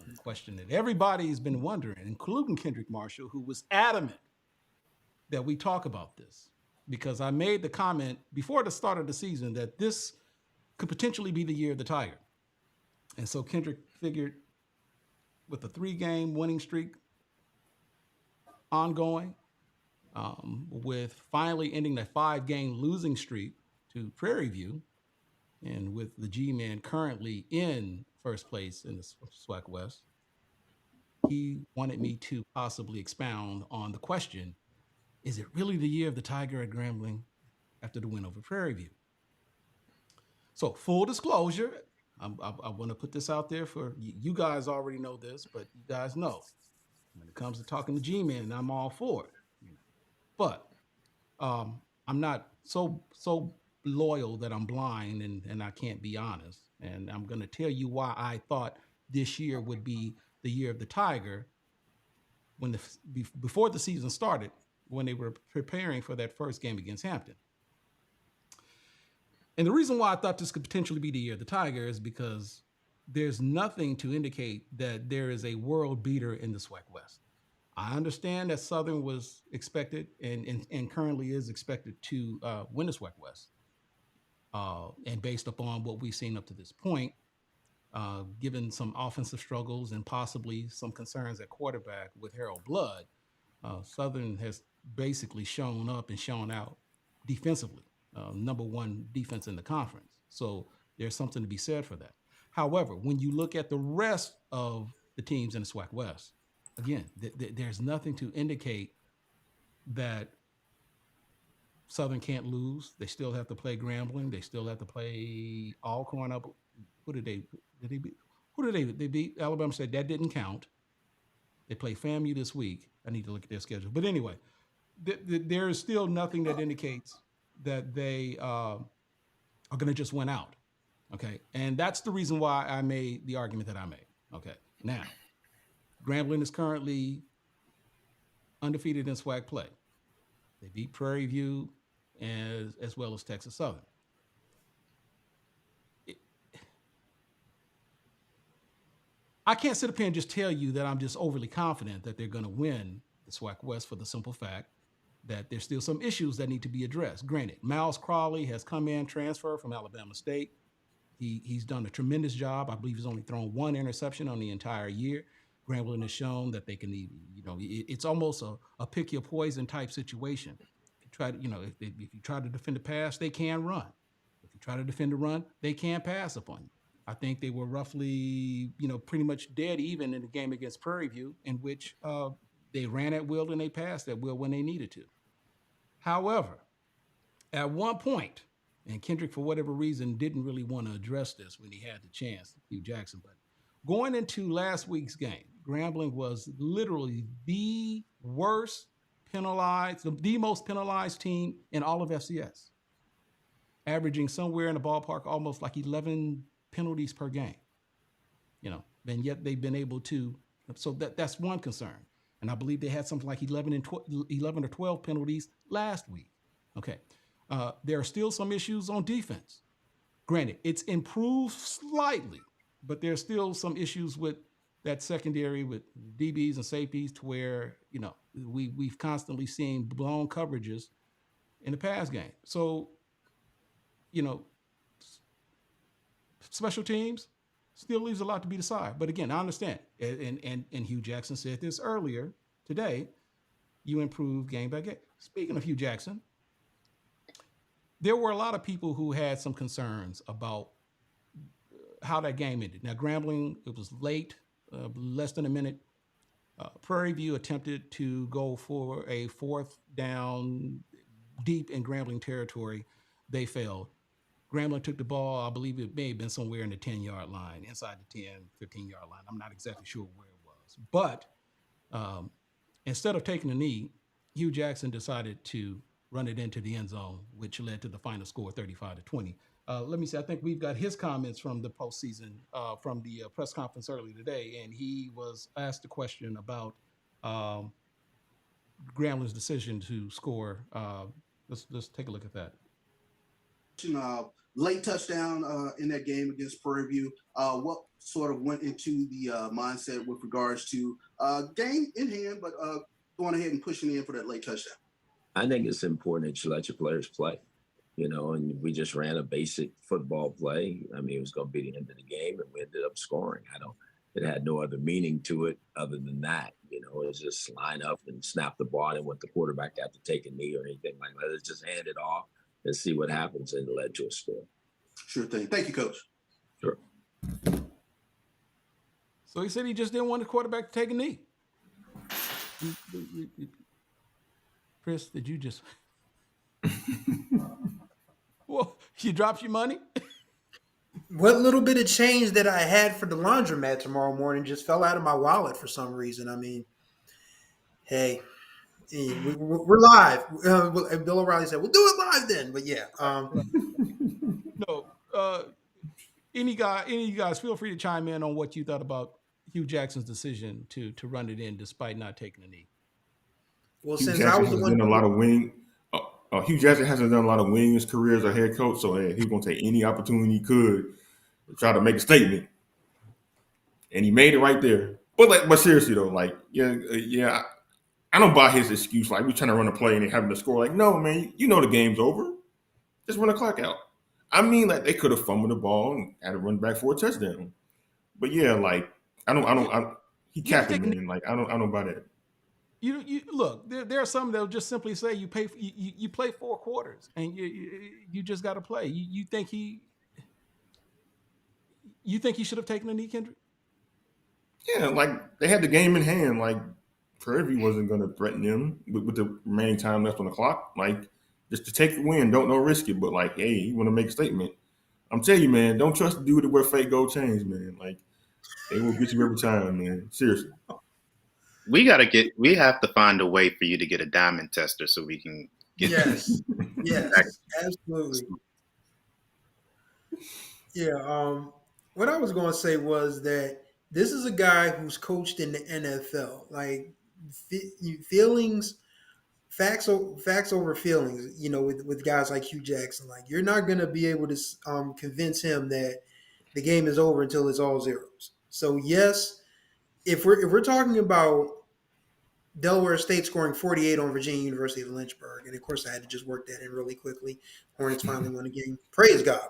the question that everybody's been wondering, including Kendrick Marshall, who was adamant that we talk about this because I made the comment before the start of the season that this could potentially be the year of the Tiger. And so Kendrick figured with a 3-game winning streak ongoing, with finally ending the 5-game losing streak to Prairie View, and with the G-Man currently in first place in the SWAC West, he wanted me to possibly expound on the question, is it really the year of the Tiger at Grambling after the win over Prairie View? So full disclosure, I want to put this out there for you guys already know this, but you guys know when it comes to talking to G-Man, I'm all for it. But I'm not so loyal that I'm blind and I can't be honest. And I'm going to tell you why I thought this year would be the year of the Tiger when before the season started, when they were preparing for that first game against Hampton. And the reason why I thought this could potentially be the year of the Tiger is because there's nothing to indicate that there is a world beater in the SWAC West. I understand that Southern was expected and currently is expected to win the SWAC West. And based upon what we've seen up to this point, given some offensive struggles and possibly some concerns at quarterback with Harold Blood, Southern has basically shown up and shown out defensively. Number one defense in the conference. So there's something to be said for that. However, when you look at the rest of the teams in the SWAC West, again, there's nothing to indicate that Southern can't lose. They still have to play Grambling. They still have to play Alcorn up. Who did they beat? Who did they beat? Alabama said that didn't count. They play FAMU this week. I need to look at their schedule. But anyway, there is still nothing that indicates that they are going to just win out. Okay. And that's the reason why I made the argument that I made. Okay. Now, Grambling is currently undefeated in SWAC play. They beat Prairie View as well as Texas Southern. I can't sit up here and just tell you that I'm just overly confident that they're going to win the SWAC West for the simple fact that there's still some issues that need to be addressed. Granted, Miles Crawley has come in, transfer from Alabama State. He's done a tremendous job. I believe he's only thrown 1 interception on the entire year. Grambling has shown that they can, it's almost a pick your poison type situation. If you try to, if you try to defend the pass, they can run. If you try to defend the run, they can't pass upon you. I think they were roughly, pretty much dead even in the game against Prairie View, in which they ran at will and they passed at will when they needed to. However, at one point, and Kendrick, for whatever reason, didn't really want to address this when he had the chance, Hugh Jackson, but going into last week's game, Grambling was literally the worst penalized, the most penalized team in all of FCS, averaging somewhere in the ballpark almost like 11 penalties per game. And yet they've been able to. So that's one concern. And I believe they had something like 11 or 12 penalties last week. Okay. There are still some issues on defense. Granted, it's improved slightly, but there's still some issues with that secondary with DBs and safeties to where, we've constantly seen blown coverages in the pass game. So, special teams still leaves a lot to be desired. But again, I understand. And Hugh Jackson said this earlier today, you improve game by game. Speaking of Hugh Jackson, there were a lot of people who had some concerns about how that game ended. Now, Grambling, it was late, less than a minute. Prairie View attempted to go for a fourth down deep in Grambling territory. They failed. Grambling took the ball. I believe it may have been somewhere in the 10-yard line, inside the 10, 15-yard line. I'm not exactly sure where it was. But instead of taking a knee, Hugh Jackson decided to run it into the end zone, which led to the final score, 35-20. Let me see. I think we've got his comments from the postseason, from the press conference earlier today, and he was asked a question about Grambling's decision to score. Let's take a look at that. Late touchdown in that game against Prairie View. What sort of went into the mindset with regards to game in hand, but going ahead and pushing in for that late touchdown? I think it's important that you let your players play, and we just ran a basic football play. I mean, it was going to be the end of the game, and we ended up scoring. It had no other meaning to it other than that. It was just line up and snap the ball and want the quarterback to have to take a knee or anything like that. It's just hand it off and see what happens, and it led to a score. Sure thing. Thank you, Coach. Sure. So he said he just didn't want the quarterback to take a knee. Chris, did you just... Well, you dropped your money? What little bit of change that I had for the laundromat tomorrow morning just fell out of my wallet for some reason. I mean, hey, we're live. Bill O'Reilly said, "We'll do it live then." But yeah, No. Any of you guys, feel free to chime in on what you thought about Hugh Jackson's decision to run it in despite not taking a knee. well, Hugh since Jackson I was the has one, done a lot of wing. Hugh Jackson hasn't done a lot of wing in his career as a head coach, so he's going to take any opportunity he could to try to make a statement, and he made it right there. But seriously though, I don't buy his excuse. Like, we're trying to run a play and having to score. Like, no, man, the game's over. Just run the clock out. I mean, like, they could have fumbled the ball and had to run back for a touchdown. But yeah, like, he capped it, man. Like, I don't buy that. You look. There are some that'll just simply say you play 4 quarters and you just got to play. You think he should have taken a knee, Kendrick? Yeah, like, they had the game in hand. Like, Prairie View wasn't going to threaten them with the remaining time left on the clock. Like, just to take the win, don't risk it. But like, hey, you want to make a statement? I'm telling you, man, don't trust the dude to wear fake gold chains, man. Like, they will get you every time, man. Seriously. We have to find a way for you to get a diamond tester so we can get yes, absolutely. Yeah. What I was going to say was that this is a guy who's coached in the NFL. Like, feelings, facts over feelings. With guys like Hugh Jackson, like, you're not going to be able to convince him that the game is over until it's all zeros. So yes, if we're talking about Delaware State scoring 48 on Virginia University of Lynchburg, and of course I had to just work that in really quickly. Hornets finally won the game. Praise God.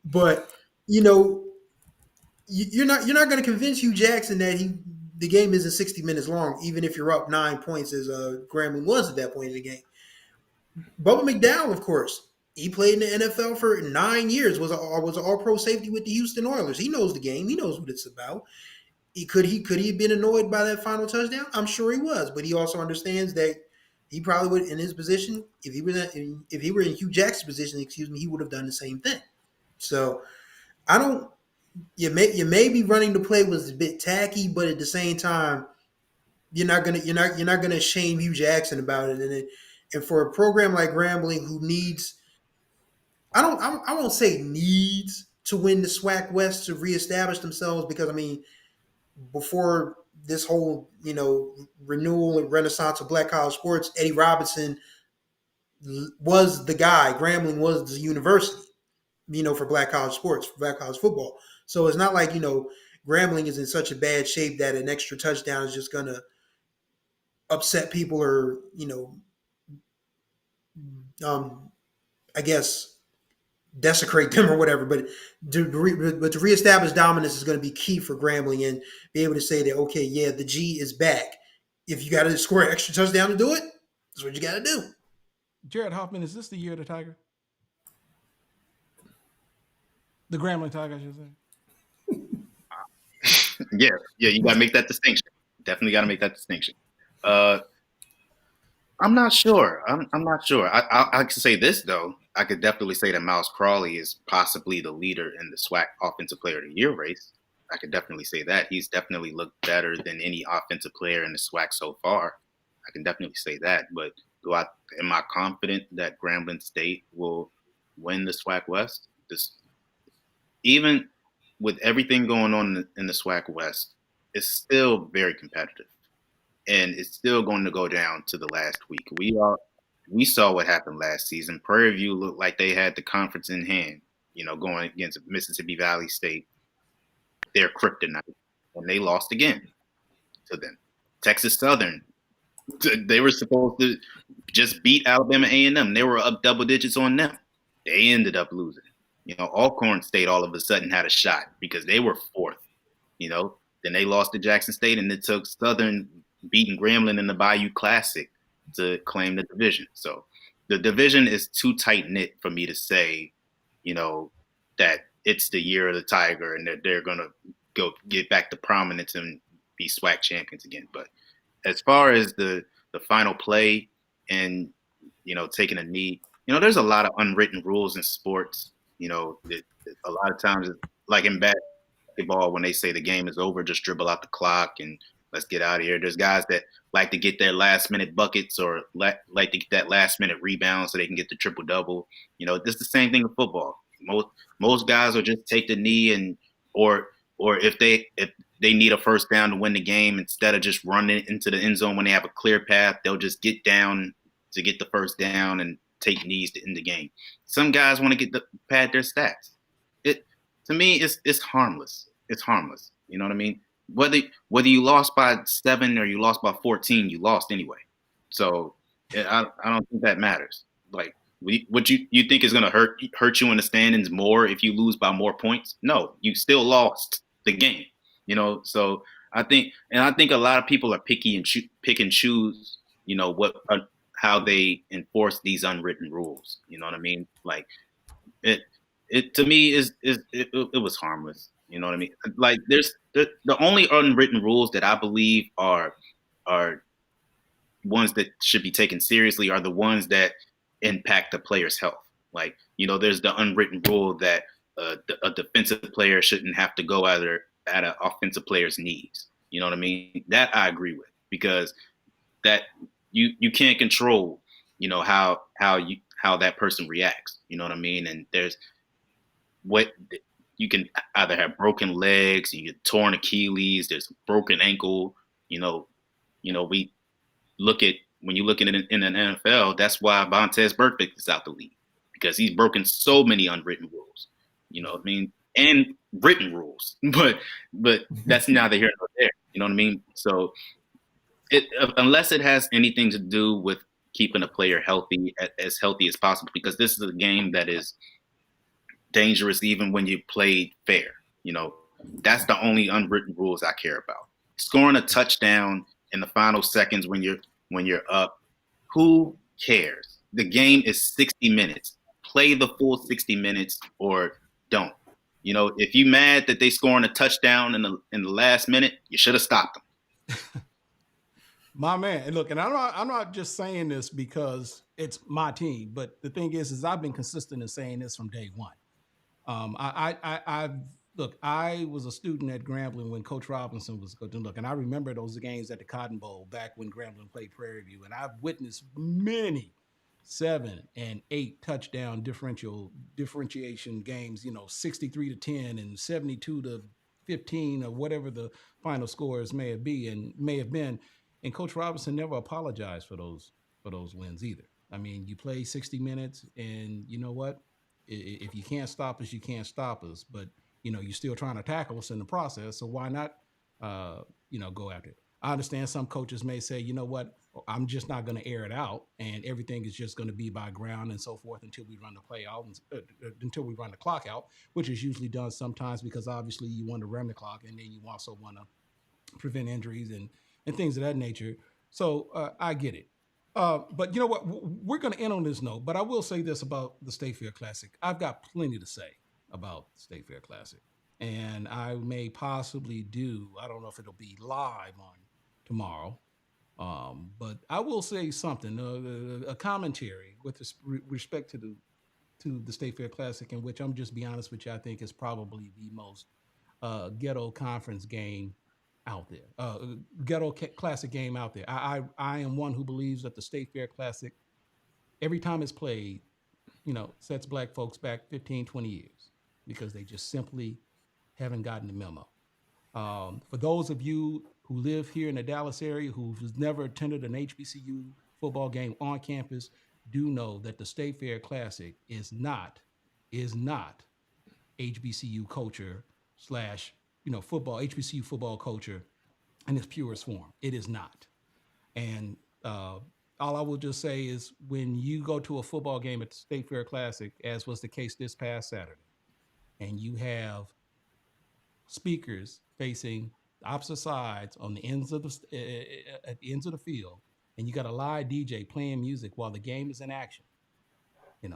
But you're not going to convince Hugh Jackson that the game isn't 60 minutes long, even if you're up 9 points as Grambling was at that point in the game. Bubba McDowell, of course, He played in the NFL for 9 years. Was an All-Pro safety with the Houston Oilers. He knows the game. He knows what it's about. Could he have been annoyed by that final touchdown? I'm sure he was, but he also understands that he probably would, in his position, if he were in Hugh Jackson's position, he would have done the same thing. So I don't. You may be running the play was a bit tacky, but at the same time, you're not gonna shame Hugh Jackson about it. And for a program like Grambling who needs, I won't say needs to win the SWAC West to reestablish themselves, because I mean, before this whole renewal and renaissance of black college sports, Eddie Robinson was the guy. Grambling was the university, for black college sports, for black college football. So it's not like Grambling is in such a bad shape that an extra touchdown is just gonna upset people or I guess desecrate them or whatever. But to reestablish dominance is going to be key for Grambling, and be able to say that, okay, yeah, the G is back. If you got to score an extra touchdown to do it, that's what you got to do. Jared Hoffman, is this the year of the Tiger? The Grambling Tigers, I should say. Yeah, you got to make that distinction. Definitely got to make that distinction. I'm not sure. I'm not sure. I can say this, though. I could definitely say that Miles Crawley is possibly the leader in the SWAC Offensive Player of the Year race. I could definitely say that. He's definitely looked better than any offensive player in the SWAC so far. I can definitely say that. But am I confident that Grambling State will win the SWAC West? Even with everything going on in the SWAC West, it's still very competitive. And it's still going to go down to the last week. We saw what happened last season. Prairie View looked like they had the conference in hand, going against Mississippi Valley State, their kryptonite, and they lost again to them. Texas Southern, they were supposed to just beat Alabama A&M. They were up double digits on them. They ended up losing. Alcorn State all of a sudden had a shot because they were fourth. Then they lost to Jackson State, and it took Southern beating Grambling in the Bayou Classic to claim the division. So the division is too tight-knit for me to say, that it's the year of the Tiger and that they're going to go get back to prominence and be SWAC champions again. But as far as the final play and, taking a knee, there's a lot of unwritten rules in sports. A lot of times, like in basketball, when they say the game is over, just dribble out the clock and let's get out of here. There's guys that like to get their last-minute buckets or like to get that last-minute rebound so they can get the triple-double. This is the same thing with football. Most guys will just take the knee or if they need a first down to win the game, instead of just running into the end zone when they have a clear path, they'll just get down to get the first down and take knees to end the game. Some guys want to pad their stats. To me, it's harmless. It's harmless. You know what I mean? Whether you lost by 7 or you lost by 14, you lost anyway. So I don't think that matters. Like, what you think is going to hurt you in the standings more if you lose by more points? No, you still lost the game. So I think a lot of people are pick and choose. How they enforce these unwritten rules. You know what I mean? Like it to me it was harmless. You know what I mean? Like there's the only unwritten rules that I believe are ones that should be taken seriously are the ones that impact the player's health. Like, there's the unwritten rule that a defensive player shouldn't have to go at an offensive player's knees. You know what I mean? That I agree with, because that you can't control, how that person reacts. You know what I mean? And there's you can either have broken legs, you get torn Achilles, there's a broken ankle. We look at when you look at it in an NFL, that's why Vontez Burfict is out the league, because he's broken so many unwritten rules. You know what I mean? And written rules, but that's neither here nor there. You know what I mean? So unless it has anything to do with keeping a player healthy, as healthy as possible, because this is a game that is dangerous even when you played fair. That's the only unwritten rules I care about. Scoring a touchdown in the final seconds when you're up, who cares? The game is 60 minutes. play the full 60 minutes or don't. You know, if you mad that they scoring a touchdown in the last minute, you should have stopped them. My man, and look, and I'm not just saying this because it's my team, but the thing is I've been consistent in saying this from day one. I was a student at Grambling when Coach Robinson was coaching. Look, and I remember those games at the Cotton Bowl back when Grambling played Prairie View, and I've witnessed many 7 and 8 touchdown differentiation games. 63-10 and 72-15 or whatever the final scores may have been. And Coach Robinson never apologized for those wins either. I mean, you play 60 minutes, and you know what? If you can't stop us, you can't stop us. But you're still trying to tackle us in the process. So why not, go after it? I understand some coaches may say, you know what? I'm just not going to air it out, and everything is just going to be by ground and so forth until we run the play out, until we run the clock out, which is usually done sometimes because obviously you want to run the clock, and then you also want to prevent injuries and things of that nature. So I get it. But you know what? We're going to end on this note, but I will say this about the State Fair Classic. I've got plenty to say about the State Fair Classic. And I may possibly I don't know if it'll be live on tomorrow, but I will say something, a commentary with respect to the State Fair Classic, in which I'm just be honest with you, I think is probably the most ghetto conference game out there, ghetto classic game out there. I am one who believes that the State Fair Classic, every time it's played, sets black folks back 15, 20 years because they just simply haven't gotten the memo. For those of you who live here in the Dallas area who's never attended an HBCU football game on campus, do know that the State Fair Classic is not HBCU culture / football, HBCU football culture in its purest form. It is not. And all I will just say is when you go to a football game at the State Fair Classic, as was the case this past Saturday, and you have speakers facing opposite sides on the ends of at the ends of the field, and you got a live DJ playing music while the game is in action, and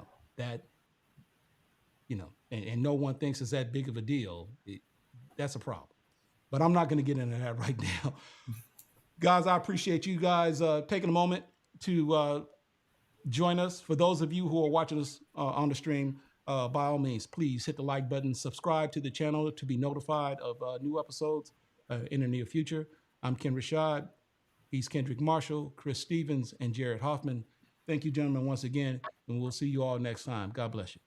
no one thinks it's that big of a deal, that's a problem. But I'm not going to get into that right now. Guys, I appreciate you guys taking a moment to join us. For those of you who are watching us on the stream, by all means, please hit the like button, subscribe to the channel to be notified of new episodes in the near future. I'm Ken Rashad. He's Kendrick Marshall, Chris Stevens, and Jared Hoffman. Thank you, gentlemen, once again, and we'll see you all next time. God bless you.